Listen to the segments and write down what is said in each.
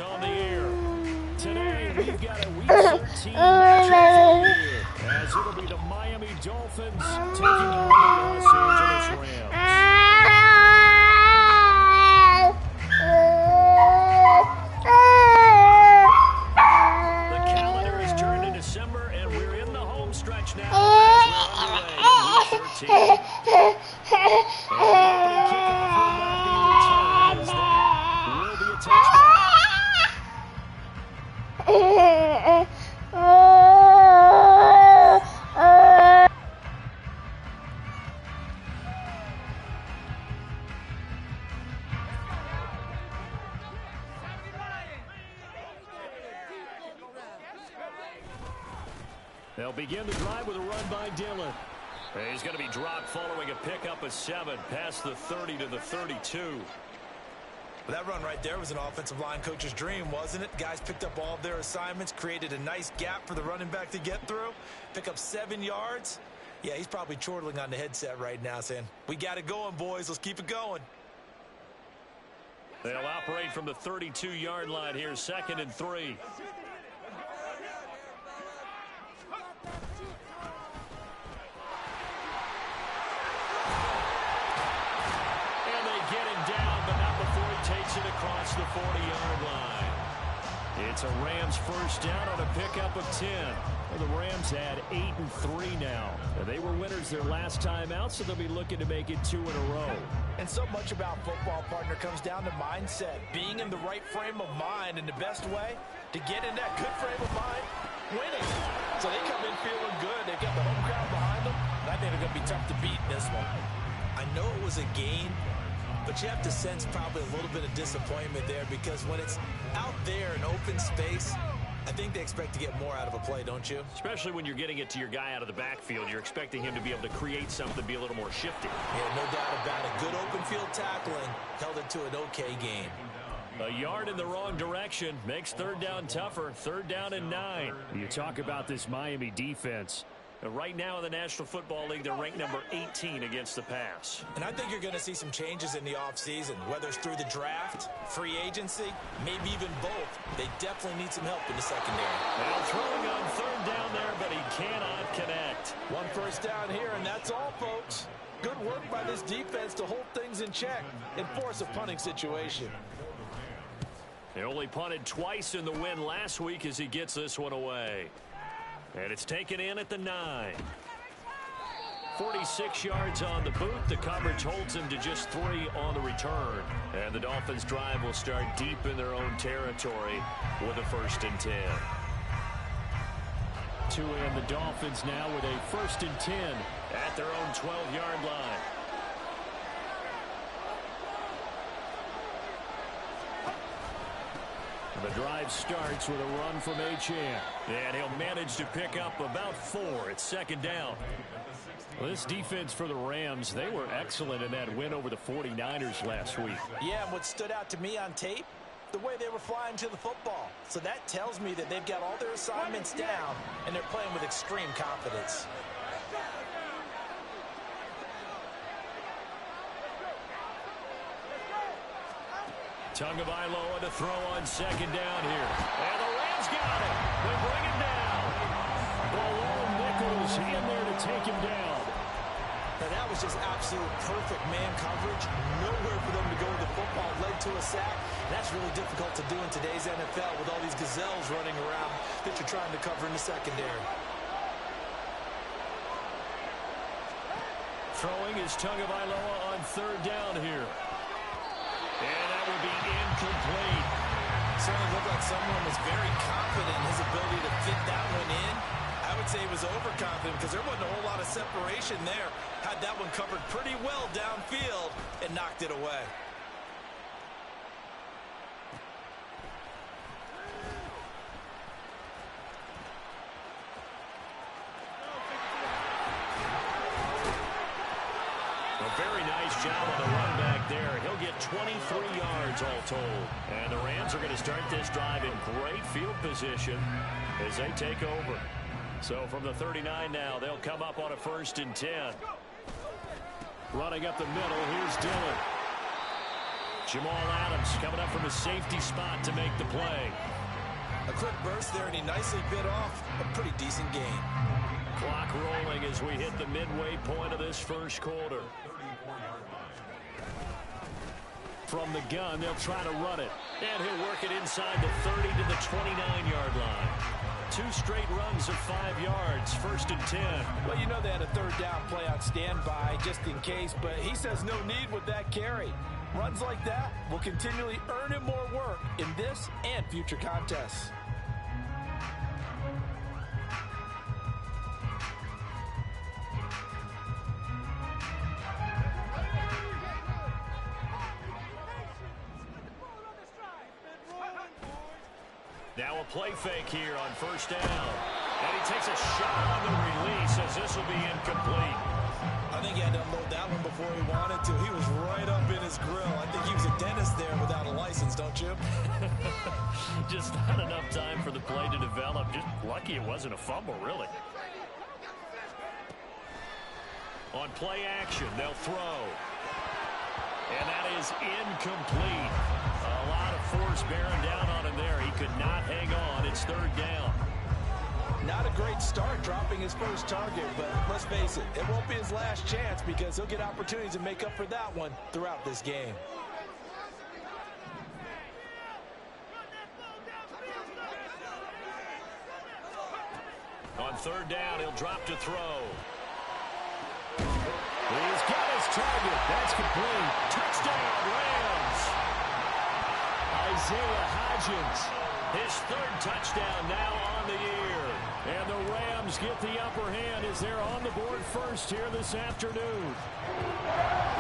on the air. Today, we've got a Week 13 matchup here, as it'll be the Miami Dolphins taking on the Los Angeles Rams. The calendar has turned to December, and we're in the home stretch now as we're underway in Week 13. And the opening kickoff will not be returned, as that will be a touchdown. They'll begin the drive with a run by Dillon. He's going to be dropped following a pickup of 7 past the 30 to the 32. Well, that run right there was an offensive line coach's dream, wasn't it? Guys picked up all of their assignments, created a nice gap for the running back to get through, pick up 7 yards. Yeah, he's probably chortling on the headset right now saying, we got it going, boys. Let's keep it going. They'll operate from the 32-yard line here, 2nd and 3. Takes it across the 40-yard line. It's a Rams first down on a pickup of 10. Well, the Rams had 8 and 3 now. They were winners their last time out, so they'll be looking to make it 2 in a row. And so much about football, partner, comes down to mindset. Being in the right frame of mind, and the best way to get in that good frame of mind, winning. So they come in feeling good. They've got the home crowd behind them, and I think they're going to be tough to beat in this one. I know it was a game, but you have to sense probably a little bit of disappointment there, because when it's out there in open space, I think they expect to get more out of a play, don't you? Especially when you're getting it to your guy out of the backfield. You're expecting him to be able to create something, be a little more shifty. Yeah, no doubt about it. Good open field tackling held it to an okay game. A yard in the wrong direction makes 3rd down tougher. 3rd down and 9. You talk about this Miami defense. Right now in the National Football League, they're ranked number 18 against the pass. And I think you're going to see some changes in the offseason, whether it's through the draft, free agency, maybe even both. They definitely need some help in the secondary. Now throwing on 3rd down there, but he cannot connect. 1 first down here, and that's all, folks. Good work by this defense to hold things in check and force a punting situation. They only punted twice in the win last week as he gets this one away. And it's taken in at the 9. 46 yards on the boot. The coverage holds him to just 3 on the return. And the Dolphins' drive will start deep in their own territory with a 1st and 10. And the Dolphins now with a 1st and 10 at their own 12-yard line. The drive starts with a run from Achane. And he'll manage to pick up about 4. It's 2nd down. Well, this defense for the Rams, they were excellent in that win over the 49ers last week. Yeah, and what stood out to me on tape, the way they were flying to the football. So that tells me that they've got all their assignments down, and they're playing with extreme confidence. Tagovailoa to throw on 2nd down here. And the Rams got it. They bring it down. Balone Nichols in there to take him down. And that was just absolute perfect man coverage. Nowhere for them to go with the football. Led to a sack. That's really difficult to do in today's NFL with all these gazelles running around that you're trying to cover in the secondary. Throwing is Tagovailoa on 3rd down here. And that will be incomplete. Certainly looked like someone was very confident in his ability to fit that one in. I would say he was overconfident because there wasn't a whole lot of separation there. Had that one covered pretty well downfield and knocked it away. A very nice job on the run back there. He'll get 23 yards all told. And the Rams are going to start this drive in great field position as they take over. So from the 39 now, they'll come up on a 1st and 10. Running up the middle, here's Dillon. Jamal Adams coming up from a safety spot to make the play. A quick burst there, and he nicely bit off a pretty decent gain. Clock rolling as we hit the midway point of this first quarter. From the gun, they'll try to run it. And he'll work it inside the 30 to the 29-yard line. 2 straight runs of 5 yards, 1st and 10. Well, you know they had a third down play on standby just in case, but he says no need with that carry. Runs like that will continually earn him more work in this and future contests. Now a play fake here on 1st down. And he takes a shot on the release as this will be incomplete. I think he had to unload that one before he wanted to. He was right up in his grill. I think he was a dentist there without a license, don't you? Just not enough time for the play to develop. Just lucky it wasn't a fumble, really. On play action, they'll throw. And that is incomplete. A lot of force bearing down on him there. He could not hang on. It's 3rd down. Not a great start dropping his first target, but let's face it, it won't be his last chance because he'll get opportunities to make up for that one throughout this game. On 3rd down, he'll drop to throw. He's got his target. That's complete. Touchdown, Rams. Isaiah Hodgins, his 3rd touchdown now on the year. And the Rams get the upper hand as they're on the board first here this afternoon.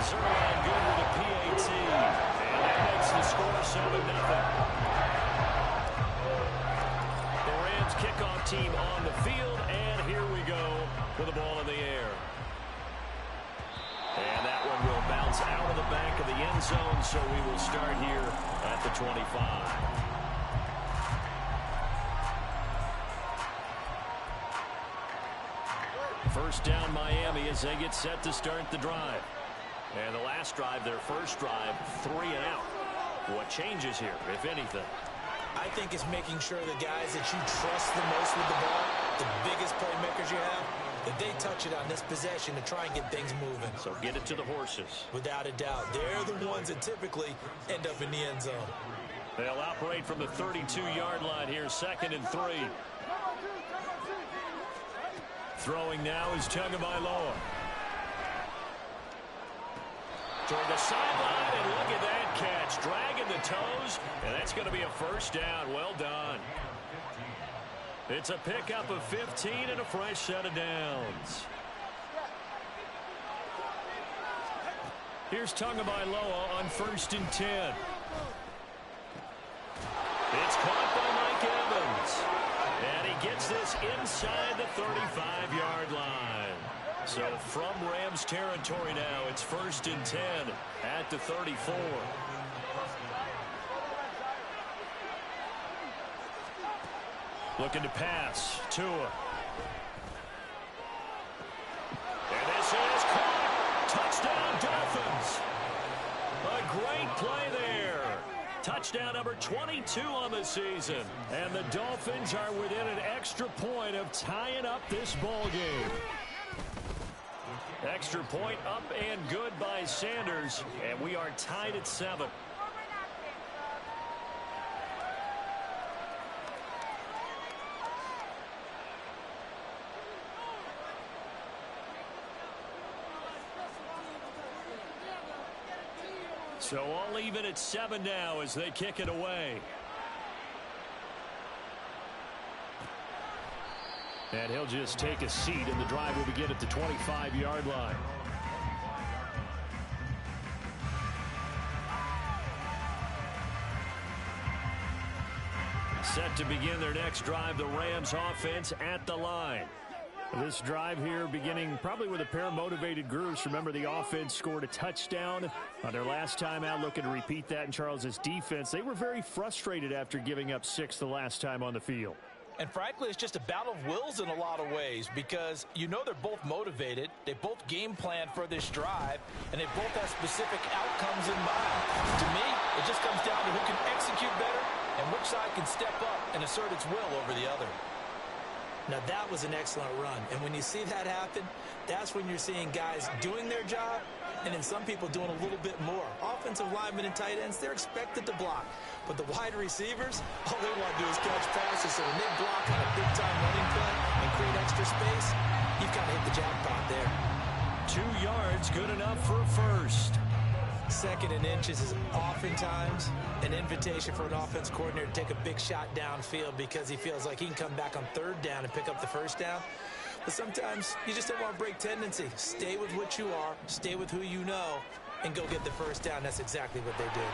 Zerline good with a PAT. And that makes the score 7-0. The Rams kickoff team on the field. And here we go with the ball in the air. And that one will bounce out of the back of the end zone, so we will start here at the 25. First down Miami as they get set to start the drive. And the last drive, their first drive, 3 and out. What changes here, if anything? I think it's making sure the guys that you trust the most with the ball, the biggest playmakers you have, that they touch it on this possession to try and get things moving. So get it to the horses. Without a doubt. They're the ones that typically end up in the end zone. They'll operate from the 32-yard line here, 2nd and 3. Throwing now is Tagovailoa. Toward the sideline, and look at that catch. Dragging the toes, and that's going to be a first down. Well done. It's a pickup of 15 and a fresh set of downs. Here's Tagovailoa on 1st and 10. It's caught by Mike Evans. And he gets this inside the 35-yard line. So from Rams territory now, it's 1st and 10 at the 34. Looking to pass. Tua. And this is caught. Touchdown, Dolphins. A great play there. Touchdown number 22 on the season. And the Dolphins are within an extra point of tying up this ball game. Extra point up and good by Sanders. And we are tied at 7. So all even at 7 now as they kick it away. And he'll just take a seat, and the drive will begin at the 25-yard line. Set to begin their next drive, the Rams offense at the line. This drive here beginning probably with a pair of motivated groups. Remember, the offense scored a touchdown on their last time out, looking to repeat that in Charles's defense. They were very frustrated after giving up 6 the last time on the field. And frankly, it's just a battle of wills in a lot of ways because you know they're both motivated, they both game plan for this drive, and they both have specific outcomes in mind. To me, it just comes down to who can execute better and which side can step up and assert its will over the other. Now, that was an excellent run. And when you see that happen, that's when you're seeing guys doing their job and then some people doing a little bit more. Offensive linemen and tight ends, they're expected to block. But the wide receivers, all they want to do is catch passes. So when they block on a big-time running play and create extra space, you've kind of hit the jackpot there. 2 yards, good enough for a first. 2nd and inches is oftentimes an invitation for an offense coordinator to take a big shot downfield because he feels like he can come back on 3rd down and pick up the 1st down. But sometimes you just don't want to break tendency. Stay with what you are, stay with who you know, and go get the 1st down. That's exactly what they did.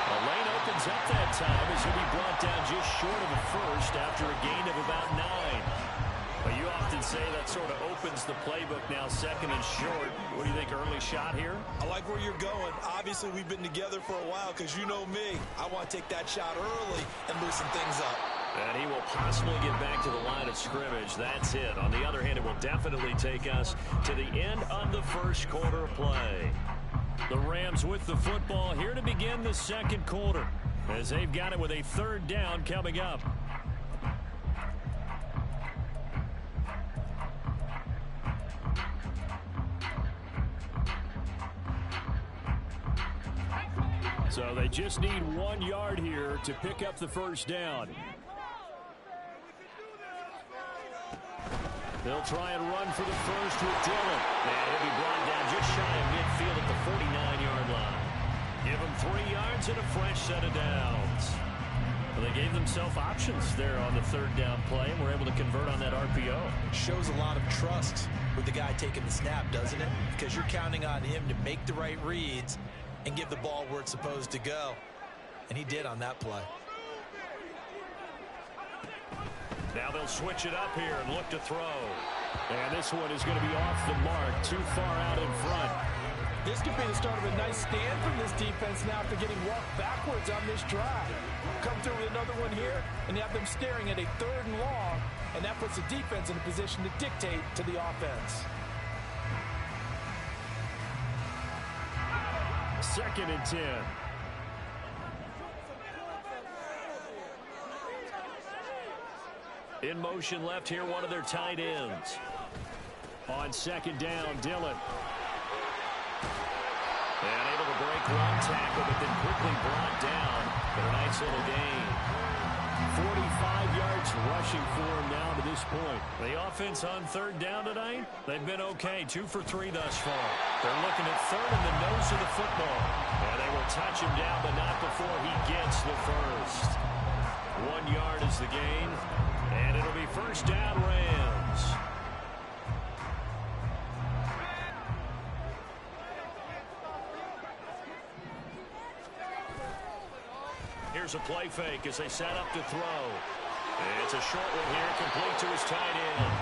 The lane opens up that time as he'll be brought down just short of a first after a gain of about 9. But you often say that sort of opens the playbook now, 2nd and short. What do you think, early shot here? I like where you're going. Obviously, we've been together for a while because you know me. I want to take that shot early and loosen things up. And he will possibly get back to the line of scrimmage. That's it. On the other hand, it will definitely take us to the end of the first quarter of play. The Rams with the football here to begin the 2nd quarter as they've got it with a 3rd down coming up. So they just need 1 yard here to pick up the 1st down. They'll try and run for the first with Dillon. And he'll be brought down just shy of midfield at the 49-yard line. Give him 3 yards and a fresh set of downs. Well, they gave themselves options there on the 3rd down play and were able to convert on that RPO. Shows a lot of trust with the guy taking the snap, doesn't it? Because you're counting on him to make the right reads and give the ball where it's supposed to go. And he did on that play. Now they'll switch it up here and look to throw. And this one is going to be off the mark, too far out in front. This could be the start of a nice stand from this defense now after getting walked backwards on this drive. Come through with another one here, and you have them staring at a 3rd and long, and that puts the defense in a position to dictate to the offense. 2nd and 10. In motion left here, one of their tight ends. On 2nd down, Dillon. And able to break one tackle, but then quickly brought down. But a nice little gain. 45 yards rushing for him now to this point. The offense on 3rd down tonight, they've been okay. 2 for 3 thus far. They're looking at 3rd in the nose of the football. And they will touch him down, but not before he gets the first. 1 yard is the gain. And it'll be 1st down, Rams. Here's a play fake as they set up to throw. And it's a short one here, complete to his tight end.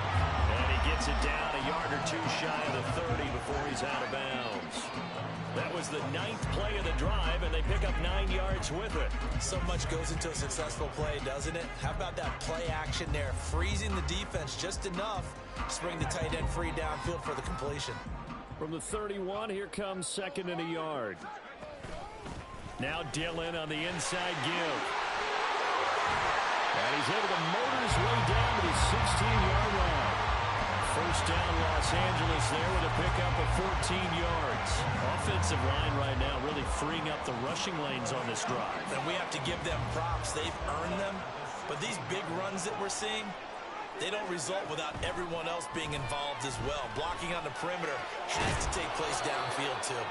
And he gets it down a yard or 2 shy of the 30 before he's out of bounds. That was the 9th play of the drive, and they pick up 9 yards with it. So much goes into a successful play, doesn't it? How about that play action there, freezing the defense just enough to bring the tight end free downfield for the completion. From the 31, here comes 2nd and a yard. Now Dillon on the inside give. And he's able to motor his way down to the 16-yard line. 1st down, Los Angeles there with a pickup of 14 yards. Offensive line right now really freeing up the rushing lanes on this drive. And we have to give them props. They've earned them. But these big runs that we're seeing, they don't result without everyone else being involved as well. Blocking on the perimeter has to take place downfield too.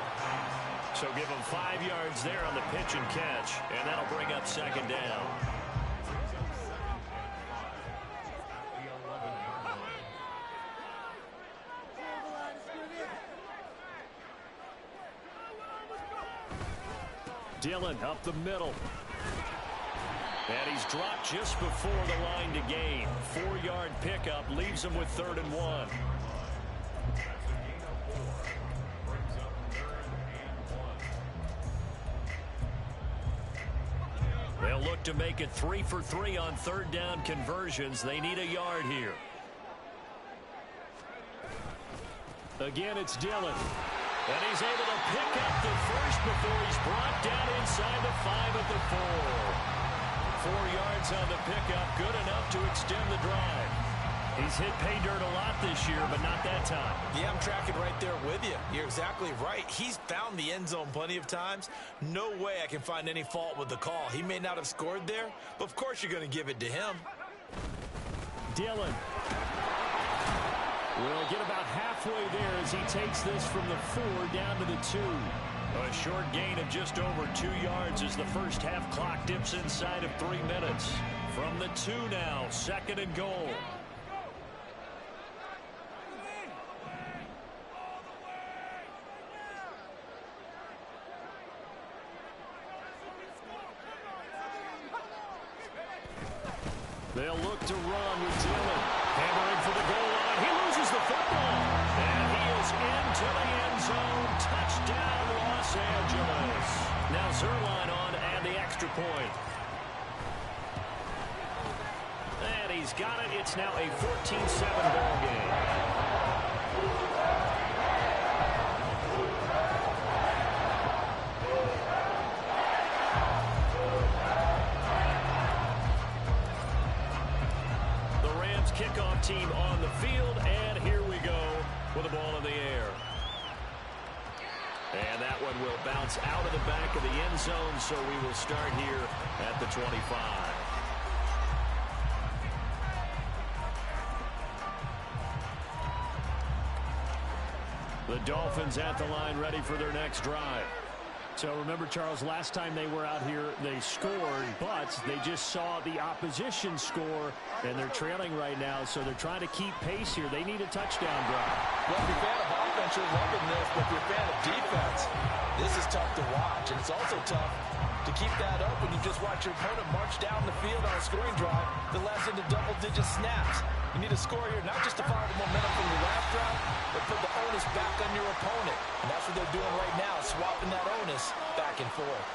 So give them 5 yards there on the pitch and catch, and that'll bring up 2nd down. Dillon up the middle. And he's dropped just before the line to gain. 4-yard pickup leaves him with 3rd and 1. They'll They'll look to make it 3 for 3 on third down conversions. They need a yard here. Again, it's Dillon. And he's able to pick up the first before he's brought down inside the 5 at the 4. 4 yards on the pickup, good enough to extend the drive. He's hit pay dirt a lot this year, but not that time. Yeah, I'm tracking right there with you. You're exactly right. He's found the end zone plenty of times. No way I can find any fault with the call. He may not have scored there, but of course you're going to give it to him. Dillon will get about halfway there as he takes this from the 4 down to the 2. A short gain of just over 2 yards as the first half clock dips inside of 3 minutes. From the 2 now, 2nd and goal. They'll look to run with Dillon. Hammering for the goal line. He loses the football. And he is into the end zone. Touchdown, Los Angeles. Now Zerline on to add the extra point. And he's got it. It's now a 14-7 ball game. Kickoff team on the field, and here we go with the ball in the air. And that one will bounce out of the back of the end zone, so we will start here at the 25. The Dolphins at the line, ready for their next drive. So remember, Charles, last time they were out here, they scored, but they just saw the opposition score, and they're trailing right now, so they're trying to keep pace here. They need a touchdown drive. Well, if you're a fan of offense, you're loving this, but if you're a fan of defense, this is tough to watch, and it's also tough to keep that up when you just watch your opponent march down the field on a scoring drive that lasts into double-digit snaps. You need a score here, not just to follow the momentum from your last drive, but put the onus back on your opponent. And that's what they're doing right now, swapping that onus back and forth.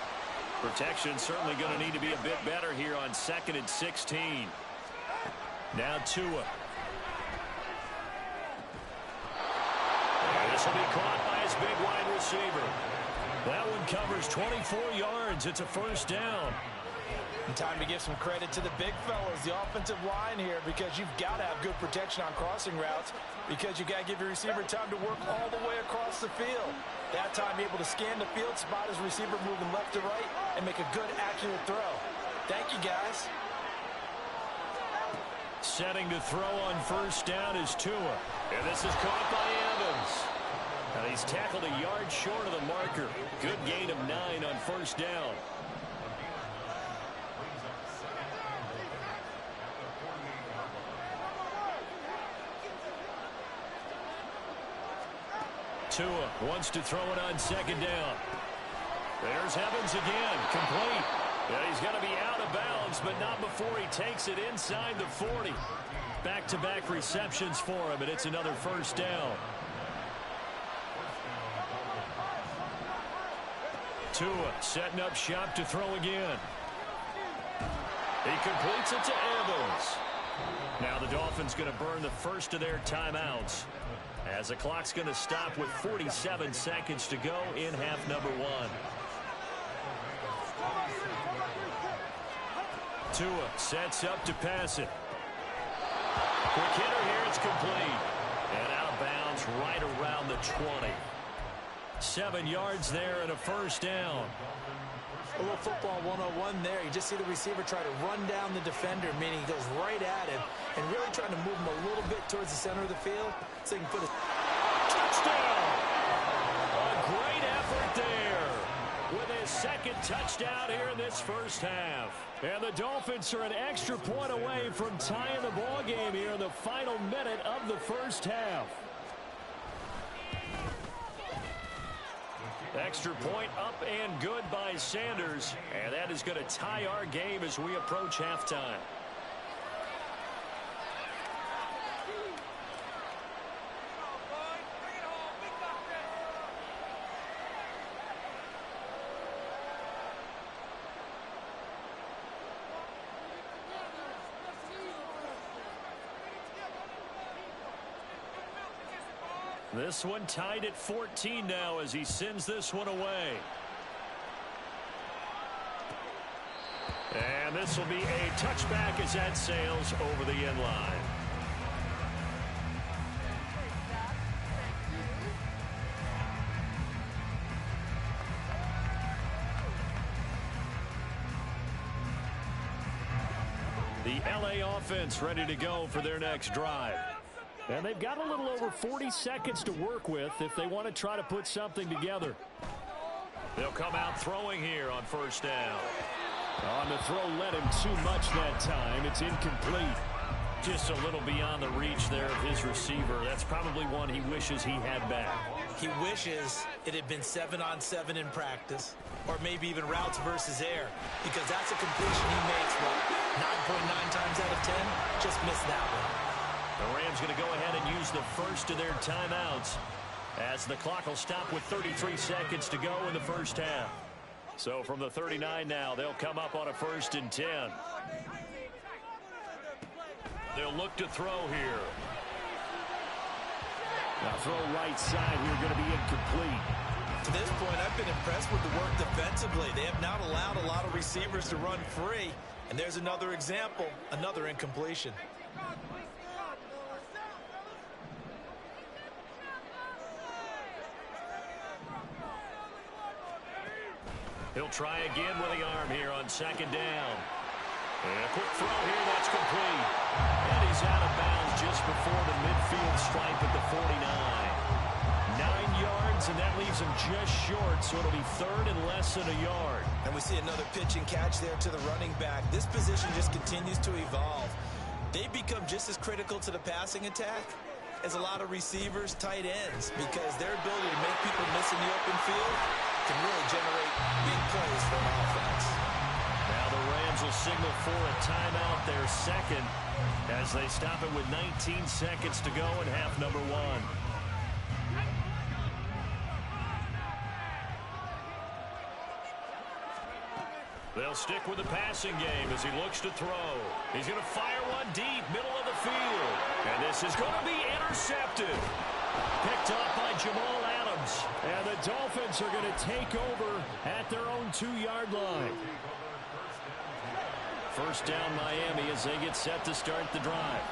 Protection certainly going to need to be a bit better here on 2nd and 16. Now Tua. And this will be caught by his big wide receiver. That one covers 24 yards. It's a first down. And time to give some credit to the big fellas, the offensive line here, because you've got to have good protection on crossing routes, because you've got to give your receiver time to work all the way across the field. That time, able to scan the field, spot his receiver moving left to right, and make a good, accurate throw. Thank you, guys. Setting to throw on first down is Tua. And this is caught by Evans. Now he's tackled a yard short of the marker. Good gain of 9 on first down. Tua wants to throw it on second down. There's Evans again, complete. Yeah, he's going to be out of bounds, but not before he takes it inside the 40. Back-to-back receptions for him, and it's another first down. Tua setting up shop to throw again. He completes it to Evans. Now the Dolphins going to burn the first of their timeouts, as the clock's going to stop with 47 seconds to go in half number 1. Tua sets up to pass it. Quick hitter here, it's complete. And out of bounds right around the 20. 7 yards there and a first down. A little football 101 there. You just see the receiver try to run down the defender, meaning he goes right at him and really trying to move him a little bit towards the center of the field so he can put a touchdown. A great effort there with his second touchdown here in this first half. And the Dolphins are an extra point away from tying the ball game here in the final minute of the first half. Extra point up and good by Sanders. And that is going to tie our game as we approach halftime. This one tied at 14 now as he sends this one away. And this will be a touchback as that sails over the end line. The LA offense ready to go for their next drive. And they've got a little over 40 seconds to work with if they want to try to put something together. They'll come out throwing here on first down. On the throw, led him too much that time. It's incomplete. Just a little beyond the reach there of his receiver. That's probably one he wishes he had back. He wishes it had been 7-on-7 in practice, or maybe even routes versus air, because that's a completion he makes, what, 9.9 times out of 10? Just missed that one. The Rams going to go ahead and use the first of their timeouts as the clock will stop with 33 seconds to go in the first half. So from the 39 now, they'll come up on a 1st and 10. They'll look to throw here. Now throw right side here going to be incomplete. To this point, I've been impressed with the work defensively. They have not allowed a lot of receivers to run free. And there's another example, another incompletion. He'll try again with the arm here on 2nd down. And a quick throw here, that's complete. And he's out of bounds just before the midfield stripe at the 49. 9 yards, and that leaves him just short, so it'll be 3rd and less than a yard. And we see another pitch and catch there to the running back. This position just continues to evolve. They become just as critical to the passing attack as a lot of receivers, tight ends, because their ability to make people miss in the open field can really generate big plays for an offense. Now the Rams will signal for a timeout, their second, as they stop it with 19 seconds to go in half number 1. They'll stick with the passing game as he looks to throw. He's going to fire one deep, middle of the field. And this is going to be intercepted. Picked up by Jamal Adams. And the Dolphins are going to take over at their own 2-yard line. First down Miami as they get set to start the drive.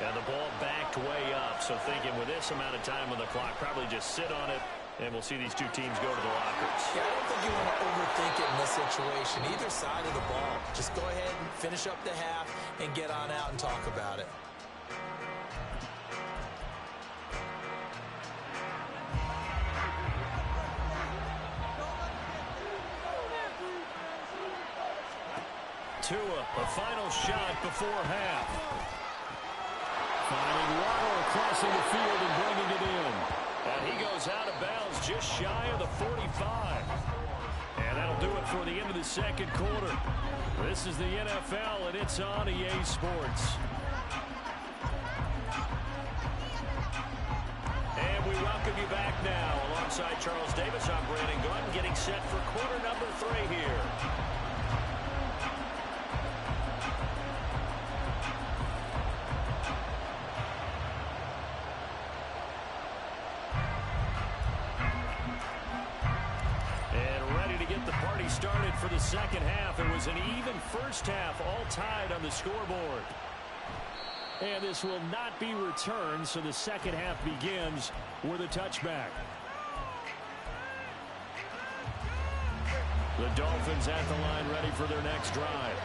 And the ball backed way up. So thinking with this amount of time on the clock, probably just sit on it. And we'll see these two teams go to the lockers. Yeah, I don't think you want to overthink it in this situation. Either side of the ball. Just go ahead and finish up the half and get on out and talk about it. Tua, a final shot before half. Finding Waddle crossing the field and bringing it in. And he goes out of bounds just shy of the 45. And that'll do it for the end of the second quarter. This is the NFL, and it's on EA Sports. And we welcome you back now. Alongside Charles Davis, I'm Brandon Gunn, getting set for quarter number 3 here. The party started for the second half. It was an even first half, all tied on the scoreboard. And this will not be returned, so the second half begins with a touchback. The Dolphins at the line ready for their next drive.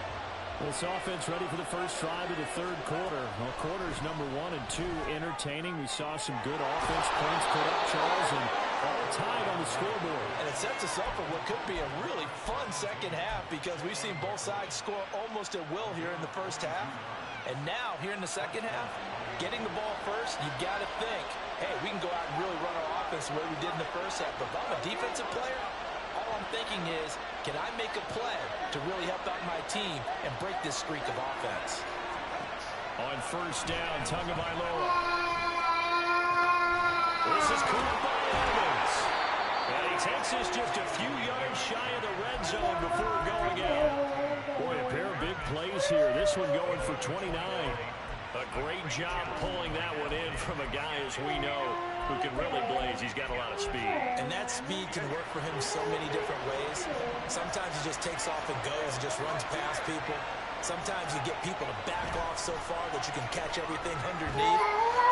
This offense ready for the first drive of the third quarter. Well, quarters number 1 and 2 entertaining. We saw some good offense points put up, Charles, and all tied on the scoreboard. And it sets us up for what could be a really fun second half because we've seen both sides score almost at will here in the first half. And now, here in the second half, getting the ball first, you've got to think, hey, we can go out and really run our offense the way we did in the first half. But if I'm a defensive player, all I'm thinking is, can I make a play to really help out my team and break this streak of offense? On first down, Tagovailoa. This is caught by Evans. And he takes us just a few yards shy of the red zone before going out. Boy, a pair of big plays here. This one going for 29. A great job pulling that one in from a guy, as we know, who can really blaze. He's got a lot of speed. And that speed can work for him so many different ways. Sometimes he just takes off and goes and just runs past people. Sometimes you get people to back off so far that you can catch everything underneath.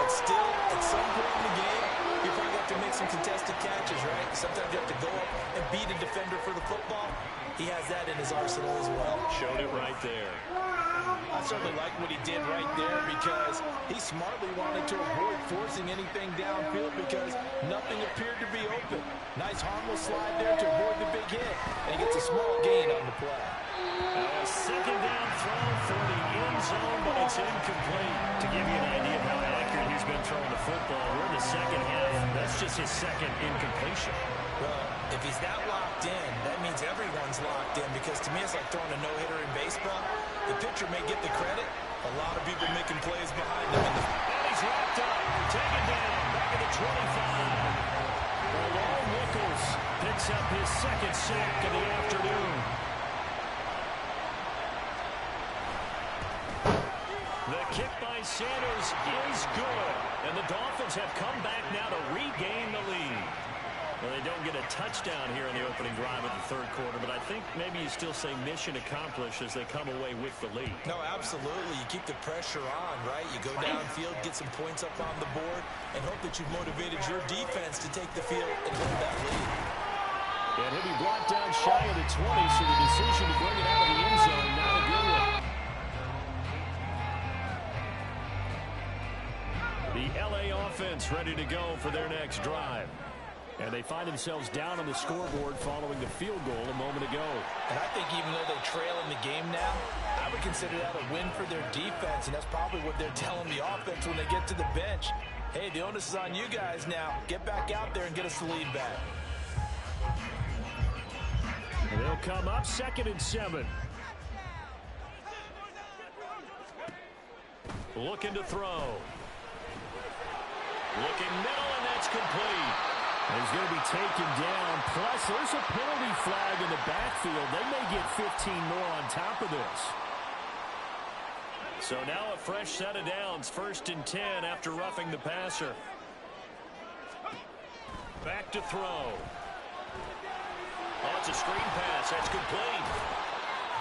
But still, at some point in the game, you probably have to make some contested catches, right? Sometimes you have to go up and beat a defender for the football. He has that in his arsenal as well. Showed it right there. I certainly like what he did right there because he smartly wanted to avoid forcing anything downfield because nothing appeared to be open. Nice harmless slide there to avoid the big hit, and he gets a small gain on the play. A second down throw for the end zone, but it's incomplete. To give you an idea of how accurate he's been throwing the football, we're in the second half. That's just his second incompletion. Well, if he's that locked in, that means everyone's locked in because to me it's like throwing a no-hitter in baseball. The pitcher may get the credit. A lot of people making plays behind him. And he's wrapped up, taken down, back at the 25. Well, Nichols picks up his second sack of the afternoon. The kick by Sanders is good. And the Dolphins have come back now to regain the lead. Well, they don't get a touchdown here in the opening drive of the third quarter, but I think maybe you still say mission accomplished as they come away with the lead. No, absolutely. You keep the pressure on, right? You go downfield, get some points up on the board, and hope that you've motivated your defense to take the field and hold that lead. And he'll be brought down shy of the 20, so the decision to bring it out of the end zone, not a good one. The LA offense ready to go for their next drive. And they find themselves down on the scoreboard following the field goal a moment ago. And I think even though they trail in the game now, I would consider that a win for their defense, and that's probably what they're telling the offense when they get to the bench. Hey, the onus is on you guys now. Get back out there and get us the lead back. And they'll come up 2nd and 7. Looking to throw. Looking middle, and that's complete. He's going to be taken down. Plus, there's a penalty flag in the backfield. They may get 15 more on top of this. So now a fresh set of downs. 1st and 10 after roughing the passer. Back to throw. Oh, it's a screen pass. That's complete.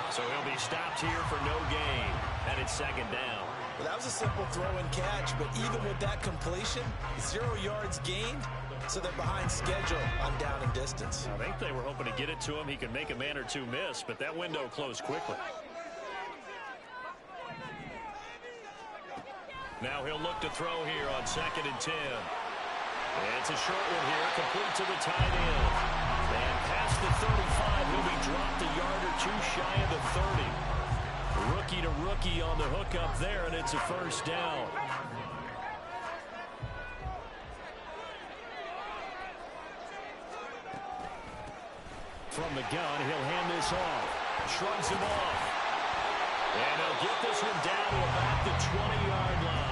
So he'll be stopped here for no gain. And it's 2nd down. Well, that was a simple throw and catch, but even with that completion, 0 yards gained. So they're behind schedule on down and distance. I think they were hoping to get it to him. He could make a man or two miss, but that window closed quickly. Now he'll look to throw here on 2nd and 10. And it's a short one here, complete to the tight end. And past the 35, he'll be dropped a yard or two shy of the 30. Rookie to rookie on the hook up there, and it's a 1st down. From the gun, he'll hand this off. Shrugs him off. And he'll get this one down to about the 20-yard line.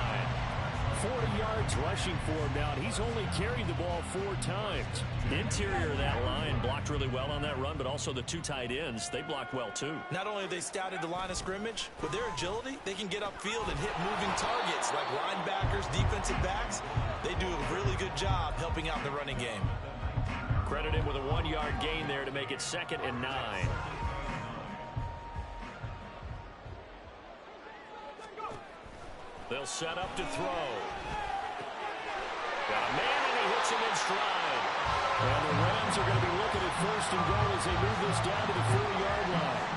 40 yards rushing for him now. He's only carried the ball 4 times. Interior of that line blocked really well on that run, but also the 2 tight ends, they blocked well too. Not only have they scouted the line of scrimmage, with their agility, they can get upfield and hit moving targets like linebackers, defensive backs. They do a really good job helping out the running game. Credit him with a 1-yard gain there to make it 2nd and 9. They'll set up to throw. Got a man, and he hits him in stride. And the Rams are going to be looking at 1st and goal as they move this down to the 4-yard line.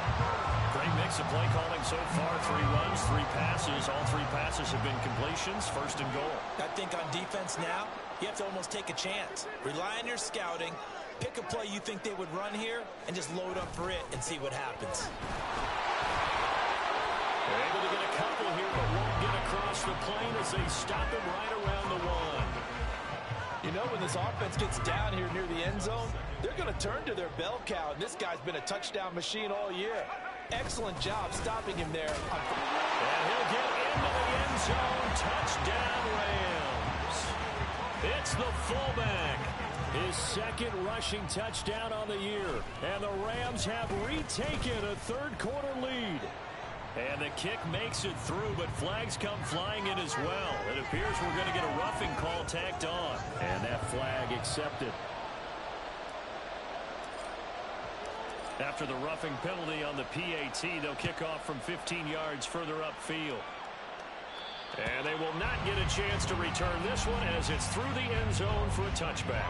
Great mix of play calling so far. 3 runs, 3 passes. All 3 passes have been completions. 1st and goal. I think on defense now, you have to almost take a chance. Rely on your scouting. Pick a play you think they would run here and just load up for it and see what happens. They're able to get a couple here, but won't get across the plane as they stop him right around the 1. You know, when this offense gets down here near the end zone, they're going to turn to their bell cow, and this guy's been a touchdown machine all year. Excellent job stopping him there. And he'll get into the end zone. Touchdown, Rams. It's the fullback. His 2nd rushing touchdown on the year. And the Rams have retaken a 3rd quarter lead. And the kick makes it through, but flags come flying in as well. It appears we're going to get a roughing call tacked on. And that flag accepted. After the roughing penalty on the PAT, they'll kick off from 15 yards further upfield. And they will not get a chance to return this one as it's through the end zone for a touchback.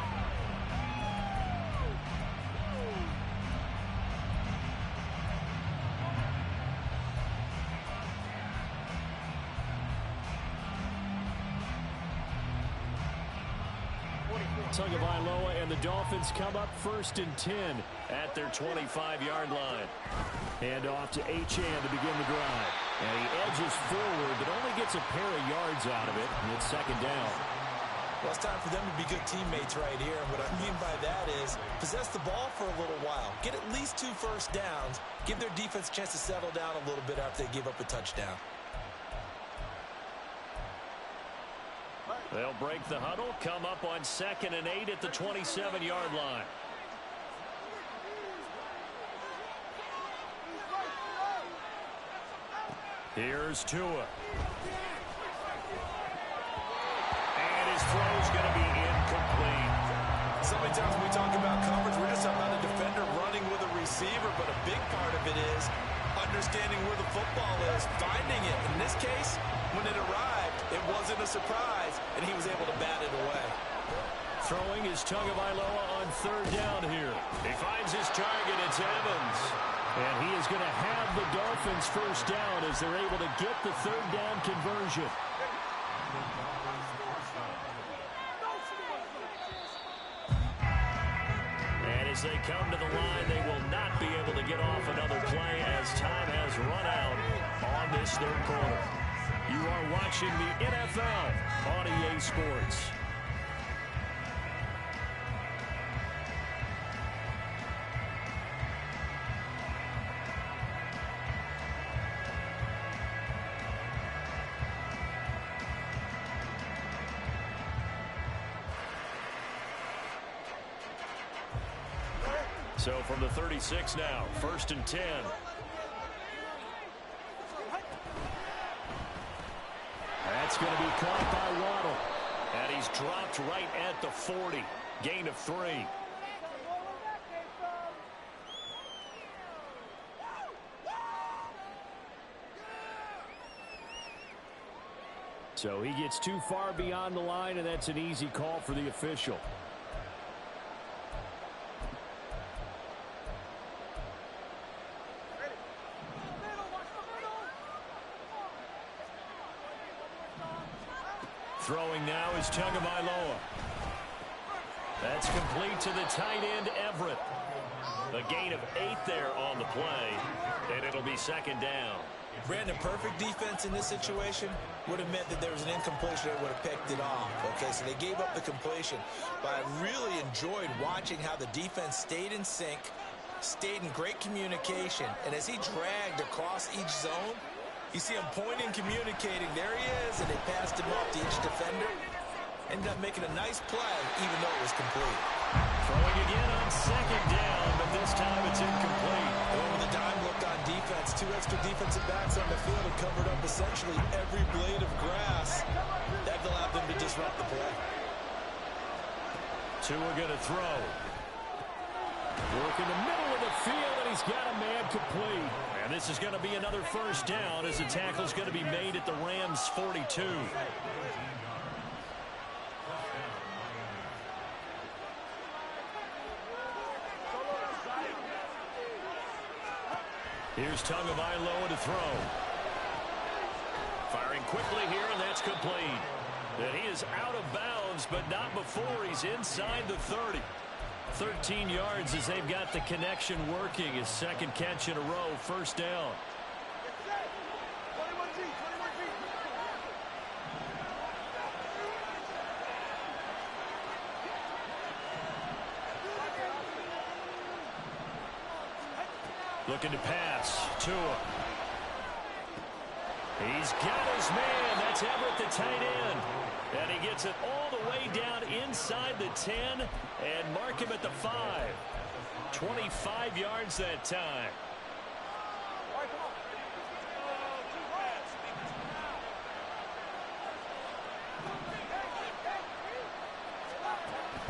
Tagovailoa and the Dolphins come up 1st and 10 at their 25-yard line. Hand off to Achane to begin the drive. And he edges forward, but only gets a pair of yards out of it, and it's 2nd down. Well, it's time for them to be good teammates right here. And what I mean by that is possess the ball for a little while. Get at least 2 first downs. Give their defense a chance to settle down a little bit after they give up a touchdown. They'll break the huddle, come up on 2nd and 8 at the 27-yard line. Here's Tua. And his throw's going to be incomplete. So many times when we talk about coverage, we're just talking about a defender running with a receiver, but a big part of it is understanding where the football is, finding it. In this case, when it arrived, it wasn't a surprise, and he was able to bat it away. Throwing is Tagovailoa on 3rd down here. He finds his target. It's Evans. And he is going to have the Dolphins 1st down as they're able to get the 3rd down conversion. And as they come to the line, they will not be able to get off another play as time has run out on this 3rd quarter. You are watching the NFL on EA Sports. So from the 36 now, 1st and 10. That's going to be caught by Waddle. And he's dropped right at the 40. Gain of 3. So he gets too far beyond the line, and that's an easy call for the official. Throwing now is Tagovailoa. That's complete to the tight end, Everett. A gain of 8 there on the play, and it'll be 2nd down. Brandon, perfect defense in this situation would have meant that there was an incompletion that would have picked it off. Okay, so they gave up the completion. But I really enjoyed watching how the defense stayed in sync, stayed in great communication, and as he dragged across each zone, you see him pointing, communicating. There he is, and they passed him off to each defender. Ended up making a nice play, even though it was complete. Throwing again on 2nd down, but this time it's incomplete. Well, with the dime look on defense, 2 extra defensive backs on the field and covered up essentially every blade of grass. That allowed them to disrupt the play. Tua going to throw. Work in the middle of the field, and he's got a man complete. And this is going to be another 1st down as the tackle's going to be made at the Rams' 42. Here's Tagovailoa to throw. Firing quickly here, and that's complete. And he is out of bounds, but not before he's inside the 30. 13 yards as they've got the connection working. His 2nd catch in a row, 1st down. Looking to pass. Tua. He's got his man. That's Everett, the tight end. And he gets it all the way down inside the 10 and mark him at the 5. 25 yards that time.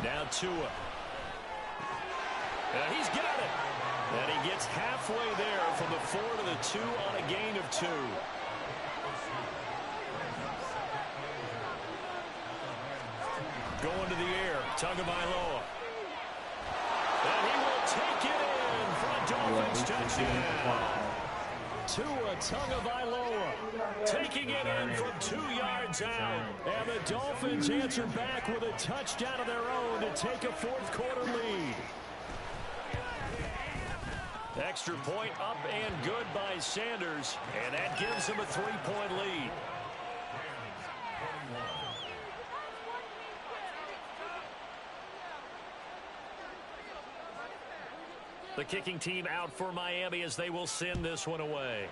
Now Tua. And he's got it. And he gets halfway there from the 4 to the 2 on a gain of 2. Going to the air, Tagovailoa. And he will take it in for a Dolphins touchdown. Tua Tagovailoa taking it in from 2 yards out. And the Dolphins answer back with a touchdown of their own to take a fourth-quarter lead. Extra point up and good by Sanders, and that gives him a 3-point lead. The kicking team out for Miami as they will send this one away.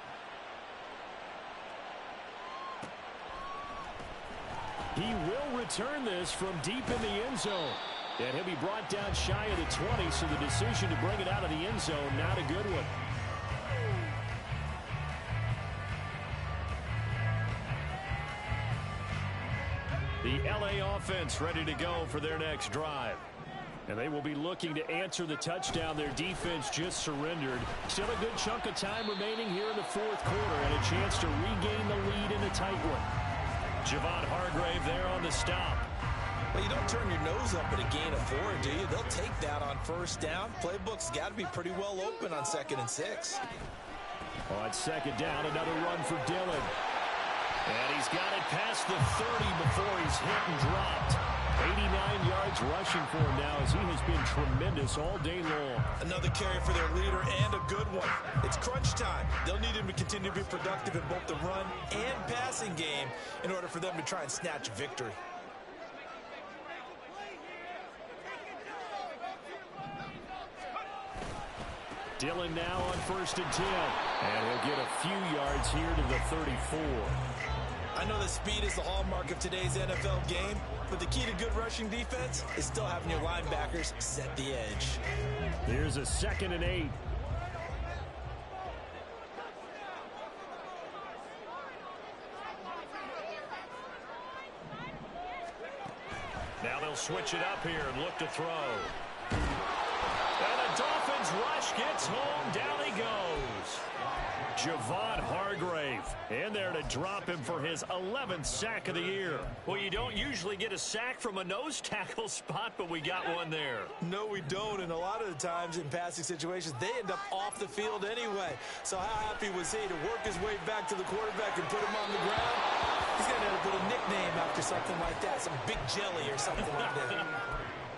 He will return this from deep in the end zone. And he'll be brought down shy of the 20, so the decision to bring it out of the end zone, not a good one. The LA offense ready to go for their next drive. And they will be looking to answer the touchdown their defense just surrendered. Still a good chunk of time remaining here in the fourth quarter and a chance to regain the lead in a tight one. Javon Hargrave there on the stop. Well, you don't turn your nose up at a gain of 4, do you? They'll take that on first down. Playbook's got to be pretty well open on 2nd and 6. On 2nd down, another run for Dillon. And he's got it past the 30 before he's hit and dropped. 89 yards rushing for him now as he has been tremendous all day long. Another carry for their leader and a good one. It's crunch time. They'll need him to continue to be productive in both the run and passing game in order for them to try and snatch a victory. Dillon now on 1st and 10. And he'll get a few yards here to the 34. I know that speed is the hallmark of today's NFL game, but the key to good rushing defense is still having your linebackers set the edge. Here's a 2nd and 8. Now they'll switch it up here and look to throw. And the Dolphins rush gets home. Down he goes. Javon Hargrave in there to drop him for his 11th sack of the year. Well, you don't usually get a sack from a nose tackle spot, but we got one there. No, we don't, and a lot of the times in passing situations, they end up off the field anyway. So how happy was he to work his way back to the quarterback and put him on the ground? He's going to have to put a nickname after something like that, some Big Jelly or something like that.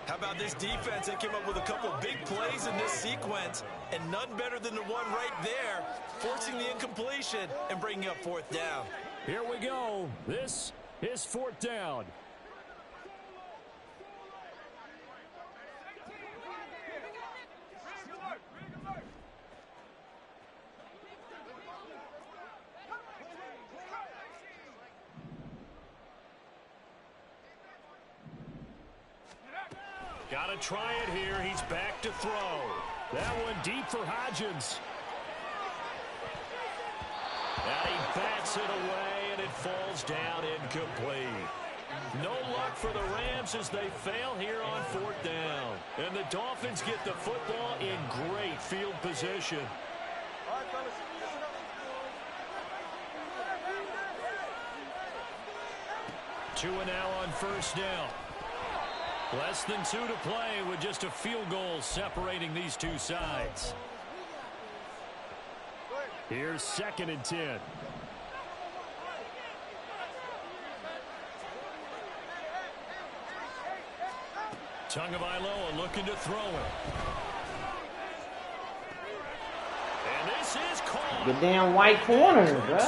How about this defense? They came up with a couple of big plays in this sequence, and none better than the one right there, forcing the incompletion and bringing up 4th down. Here we go. This is 4th down. Got to try it here. He's back to throw. That one deep for Hodgins. And he bats it away, and it falls down incomplete. No luck for the Rams as they fail here on 4th down. And the Dolphins get the football in great field position. All right, fellas. Tua now on 1st down. Less than 2 to play with just a field goal separating these two sides. Here's 2nd and 10. Tagovailoa looking to throw it. And this is caught. The damn white corner, bro.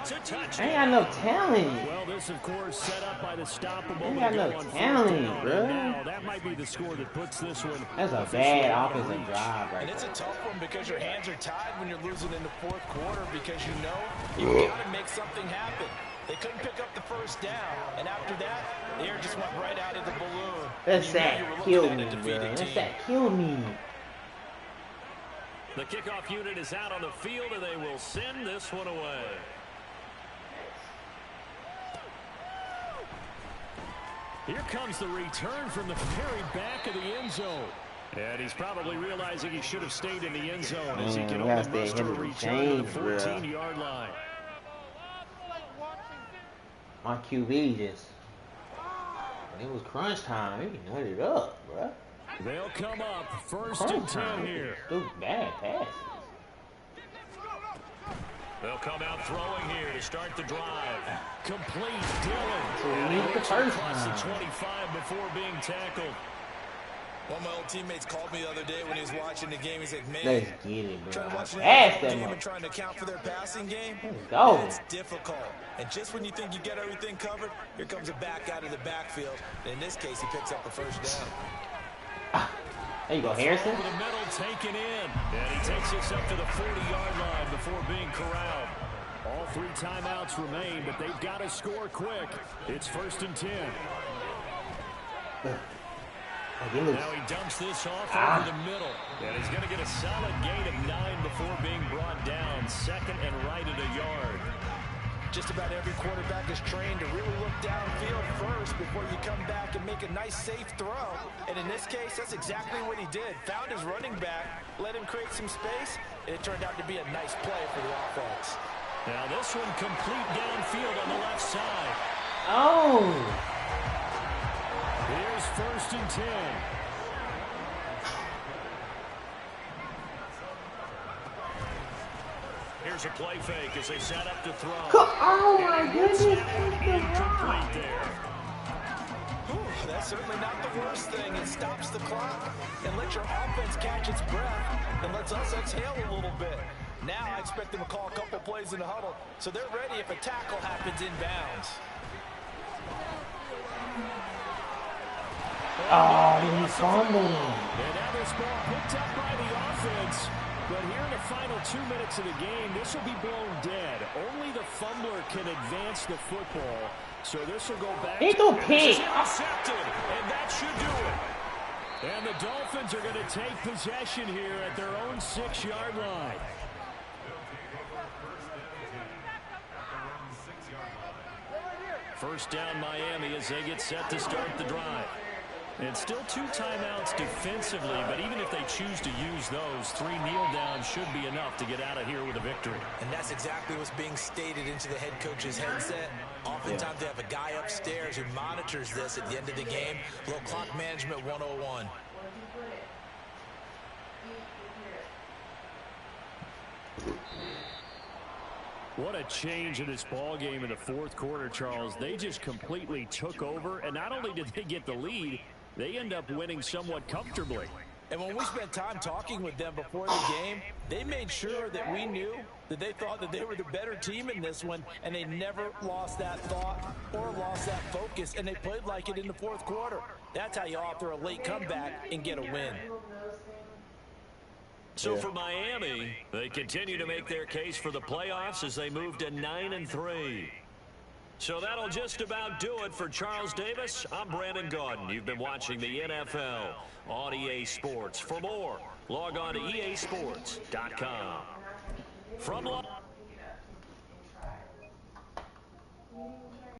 It's a touchdown. Ain't got no talent. Well, this, of course, set up by the stop a Ain't moment got ago no on 4th talent, down. bro. Now, that might be the score that puts this one. That's a officially bad out of offensive reach. drive right And it's a there. tough one because your hands are tied when you're losing in the 4th quarter because you know you've got to make something happen. They couldn't pick up the 1st down, and after that, the air just went right out of the balloon. That's You knew that you were looking killed at a me, bro. defeated That's team. that killed me. The kickoff unit is out on the field, and they will send this one away. Here comes the return from the very back of the end zone. And he's probably realizing he should have stayed in the end zone as he can only muster a return to the 14-yard line. My QB just, when it was crunch time, he nutted up, bruh. They'll come up first and 10 here. Bad passes. They'll come out throwing here to start the drive. Complete Dillon. And he the first across the time. 25 before being tackled. One of my old teammates called me the other day when he was watching the game. He's like, man, Let's get it, bro. trying to watch an Pass NFL that game much. and trying to account for their passing game, Go. it's difficult. And just when you think you get everything covered, here comes a back out of the backfield. In this case, he picks up the first down. There you go, Harrison. Over the middle, taken in. And he takes us up to the 40-yard line before being corralled. All 3 timeouts remain, but they've got to score quick. It's first and 10. Now he dumps this off over the middle. And he's going to get a solid gain of 9 before being brought down. Second and right at a yard. Just about every quarterback is trained to really look downfield first before you come back and make a nice, safe throw. And in this case, that's exactly what he did. Found his running back, let him create some space, and it turned out to be a nice play for the offense. Now this one complete downfield on the left side. Oh. Here's first and 10. Here's a play fake as they set up to throw. Oh my goodness. Incomplete there. Whew, that's certainly not the worst thing. It stops the clock and lets your offense catch its breath and lets us exhale a little bit. Now I expect them to call a couple plays in the huddle, so they're ready if a tackle happens inbounds. Oh, he's fumbling. And now this ball picked up by the offense. But here in the final 2 minutes of the game, this will be blown dead. Only the fumbler can advance the football. So this will go back. He threw a pick. Intercepted, and that should do it. And the Dolphins are going to take possession here at their own 6-yard line. First down Miami as they get set to start the drive. And still 2 timeouts defensively, but even if they choose to use those, 3 kneel downs should be enough to get out of here with a victory. And that's exactly what's being stated into the head coach's headset. Oftentimes they have a guy upstairs who monitors this at the end of the game. A little clock management 101. What a change in this ball game in the 4th quarter, Charles. They just completely took over, and not only did they get the lead, they end up winning somewhat comfortably. And when we spent time talking with them before the game, they made sure that we knew that they thought that they were the better team in this one, and they never lost that thought or lost that focus, and they played like it in the 4th quarter. That's how you author a late comeback and get a win. So for Miami, they continue to make their case for the playoffs as they move to 9-3. So that'll just about do it for Charles Davis. I'm Brandon Gotw. You've been watching the NFL on EA Sports. For more, log on to easports.com. From